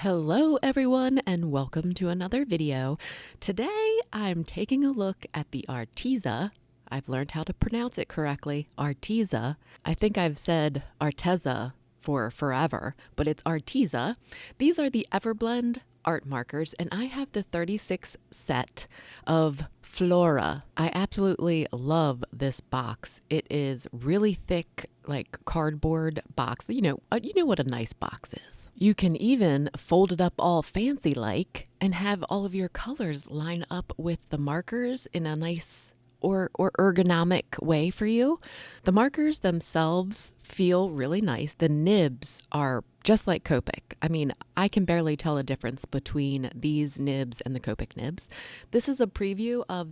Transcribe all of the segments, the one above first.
Hello everyone and welcome to another video. Today I'm taking a look at the Arteza. I've learned how to pronounce it correctly, Arteza. I think I've said Arteza for forever, but it's Arteza. These are the Everblend art markers and I have the 36 set of Flora. I absolutely love this box. It is really thick, like cardboard box. You know what a nice box is. You can even fold it up all fancy like and have all of your colors line up with the markers in a nice or ergonomic way for you. The markers themselves feel really nice. The nibs are just like Copic. I mean, I can barely tell a difference between these nibs and the Copic nibs. This is a preview of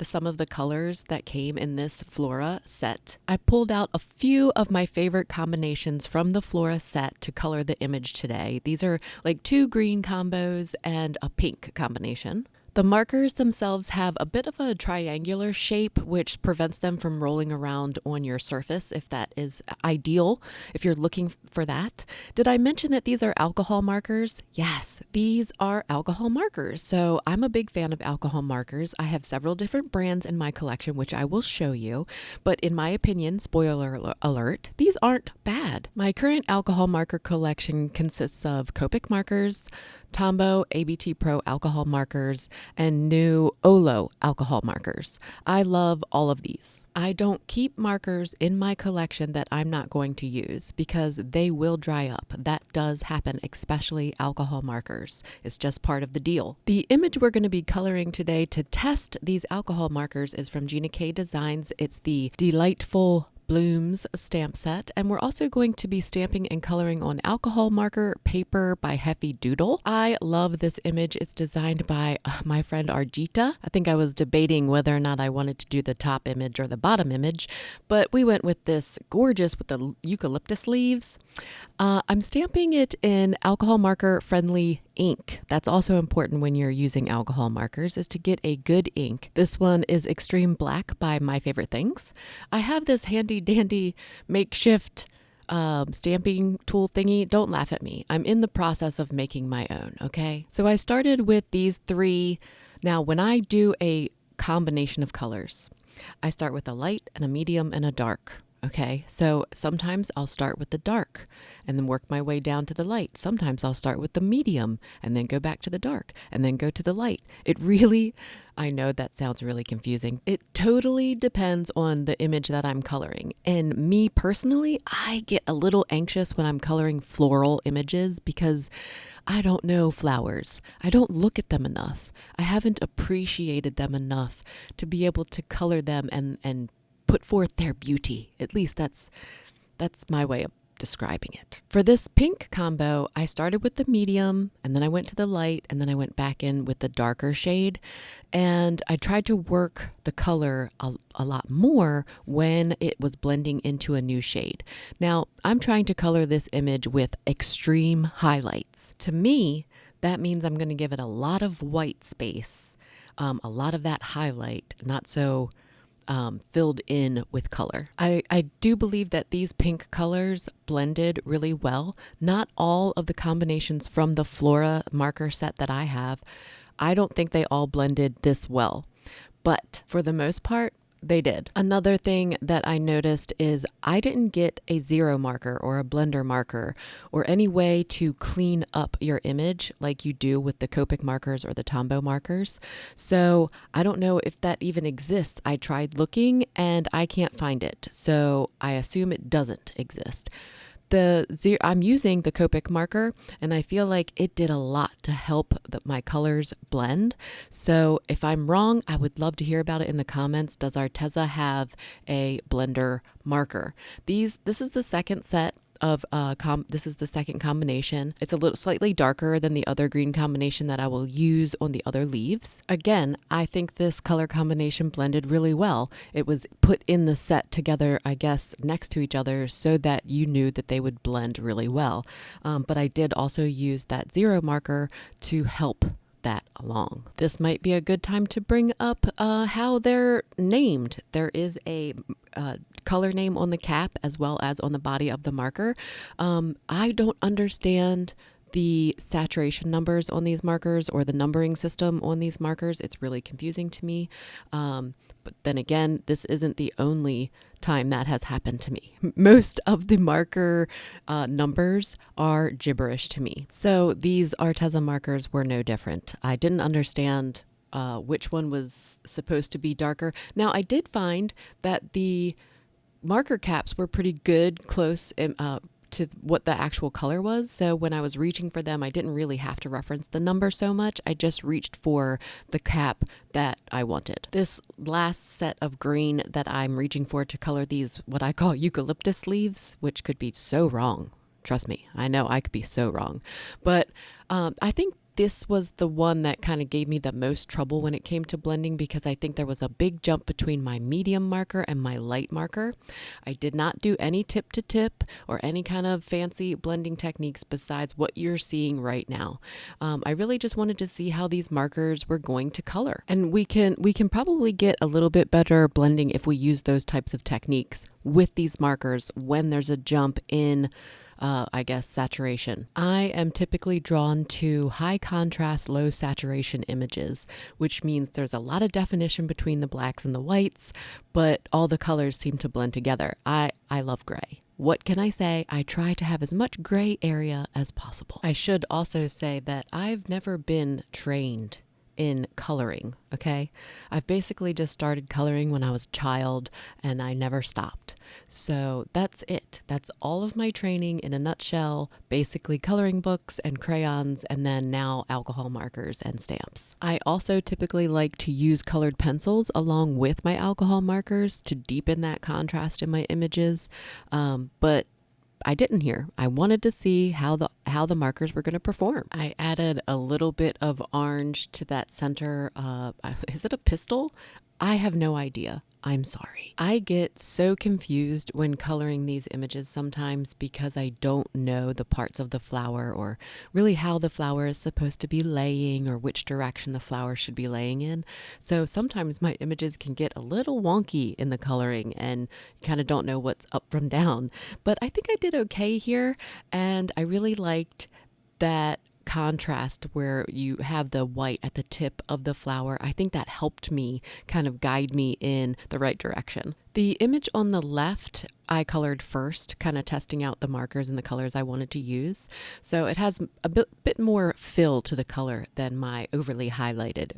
some of the colors that came in this Flora set. I pulled out a few of my favorite combinations from the Flora set to color the image today. These are like 2 green combos and a pink combination. The markers themselves have a bit of a triangular shape, which prevents them from rolling around on your surface, if that is ideal, if you're looking for that. Did I mention that these are alcohol markers? Yes, these are alcohol markers. So I'm a big fan of alcohol markers. I have several different brands in my collection, which I will show you. But in my opinion, spoiler alert, these aren't bad. My current alcohol marker collection consists of Copic markers, Tombow ABT Pro alcohol markers, and new Olo alcohol markers. I love all of these. I don't keep markers in my collection that I'm not going to use because they will dry up. That does happen, especially alcohol markers. It's just part of the deal. The image we're going to be coloring today to test these alcohol markers is from Gina Designs. It's the Delightful Blooms stamp set, and we're also going to be stamping and coloring on alcohol marker paper by Heavy Doodle. I love this image. It's designed by my friend Arjita. I think I was debating whether or not I wanted to do the top image or the bottom image, but we went with this gorgeous with the eucalyptus leaves. I'm stamping it in alcohol marker friendly ink. That's also important when you're using alcohol markers, is to get a good ink. This one is Extreme Black by My Favorite Things. I have this handy dandy makeshift stamping tool thingy. Don't laugh at me. I'm in the process of making my own, okay? So I started with these 3. Now, when I do a combination of colors, I start with a light and a medium and a dark. Okay, so sometimes I'll start with the dark and then work my way down to the light. Sometimes I'll start with the medium and then go back to the dark and then go to the light. I know that sounds really confusing. It totally depends on the image that I'm coloring. And me personally, I get a little anxious when I'm coloring floral images because I don't know flowers. I don't look at them enough. I haven't appreciated them enough to be able to color them and put forth their beauty. At least that's my way of describing it. For this pink combo, I started with the medium and then I went to the light and then I went back in with the darker shade, and I tried to work the color a lot more when it was blending into a new shade. Now, I'm trying to color this image with extreme highlights. To me, that means I'm going to give it a lot of white space, a lot of that highlight, not so filled in with color. I do believe that these pink colors blended really well. Not all of the combinations from the Flora marker set that I have, I don't think they all blended this well, but for the most part, they did. Another thing that I noticed is I didn't get a zero marker or a blender marker or any way to clean up your image like you do with the Copic markers or the Tombow markers. So I don't know if that even exists. I tried looking and I can't find it. So I assume it doesn't exist. I'm using the Copic marker and I feel like it did a lot to help my colors blend. So if I'm wrong, I would love to hear about it in the comments. Does Arteza have a blender marker? This is the second set of this is the second combination. It's a little slightly darker than the other green combination that I will use on the other leaves. Again, I think this color combination blended really well. It was put in the set together, I guess, next to each other so that you knew that they would blend really well. But I did also use that zero marker to help that along. This might be a good time to bring up how they're named. There is a color name on the cap as well as on the body of the marker. I don't understand the saturation numbers on these markers or the numbering system on these markers. It's really confusing to me. But then again, this isn't the only time that has happened to me. Most of the marker numbers are gibberish to me. So these Arteza markers were no different. I didn't understand which one was supposed to be darker. Now, I did find that the marker caps were pretty good, close to what the actual color was. So when I was reaching for them, I didn't really have to reference the number so much. I just reached for the cap that I wanted. This last set of green that I'm reaching for to color these, what I call eucalyptus leaves, which could be so wrong. Trust me, I know I could be so wrong. But I think this was the one that kind of gave me the most trouble when it came to blending, because I think there was a big jump between my medium marker and my light marker. I did not do any tip to tip or any kind of fancy blending techniques besides what you're seeing right now. I really just wanted to see how these markers were going to color. And we can probably get a little bit better blending if we use those types of techniques with these markers when there's a jump in I guess, saturation. I am typically drawn to high contrast, low saturation images, which means there's a lot of definition between the blacks and the whites, but all the colors seem to blend together. I love gray. What can I say? I try to have as much gray area as possible. I should also say that I've never been trained in coloring, okay? I've basically just started coloring when I was a child and I never stopped. So that's it. That's all of my training in a nutshell, basically coloring books and crayons, and then now alcohol markers and stamps. I also typically like to use colored pencils along with my alcohol markers to deepen that contrast in my images, but I didn't here. I wanted to see how the markers were going to perform. I added a little bit of orange to that center. Is it a pistil? I have no idea. I'm sorry. I get so confused when coloring these images sometimes because I don't know the parts of the flower or really how the flower is supposed to be laying or which direction the flower should be laying in. So sometimes my images can get a little wonky in the coloring and you kind of don't know what's up from down. But I think I did okay here, and I really liked that contrast where you have the white at the tip of the flower. I think that helped me kind of guide me in the right direction. The image on the left, I colored first, kind of testing out the markers and the colors I wanted to use. So it has a bit more fill to the color than my overly highlighted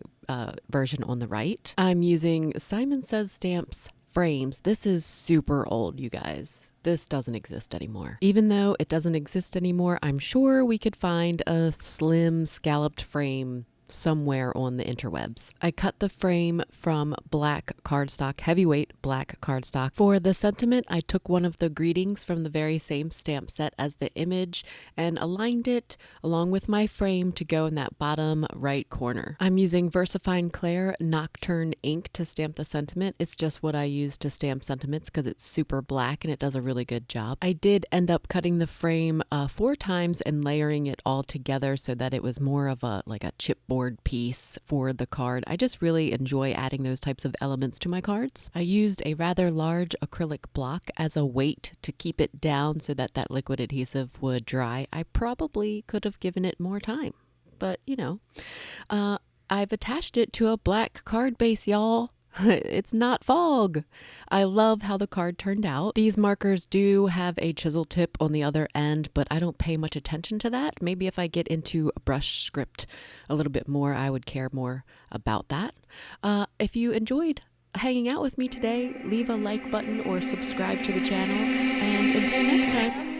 version on the right. I'm using Simon Says Stamps frames. This is super old, you guys. This doesn't exist anymore. Even though it doesn't exist anymore, I'm sure we could find a slim scalloped frame somewhere on the interwebs. I cut the frame from black cardstock, heavyweight black cardstock. For the sentiment, I took one of the greetings from the very same stamp set as the image and aligned it along with my frame to go in that bottom right corner. I'm using versafine clair Nocturne ink to stamp the sentiment. It's just what I use to stamp sentiments because it's super black and it does a really good job. I did end up cutting the frame 4 times and layering it all together so that it was more of a chipboard piece for the card. I just really enjoy adding those types of elements to my cards. I used a rather large acrylic block as a weight to keep it down so that that liquid adhesive would dry. I probably could have given it more time, but you know, I've attached it to a black card base, y'all. It's not fog. I love how the card turned out. These markers do have a chisel tip on the other end, but I don't pay much attention to that. Maybe if I get into a brush script a little bit more, I would care more about that. If you enjoyed hanging out with me today, leave a like button or subscribe to the channel. And until next time.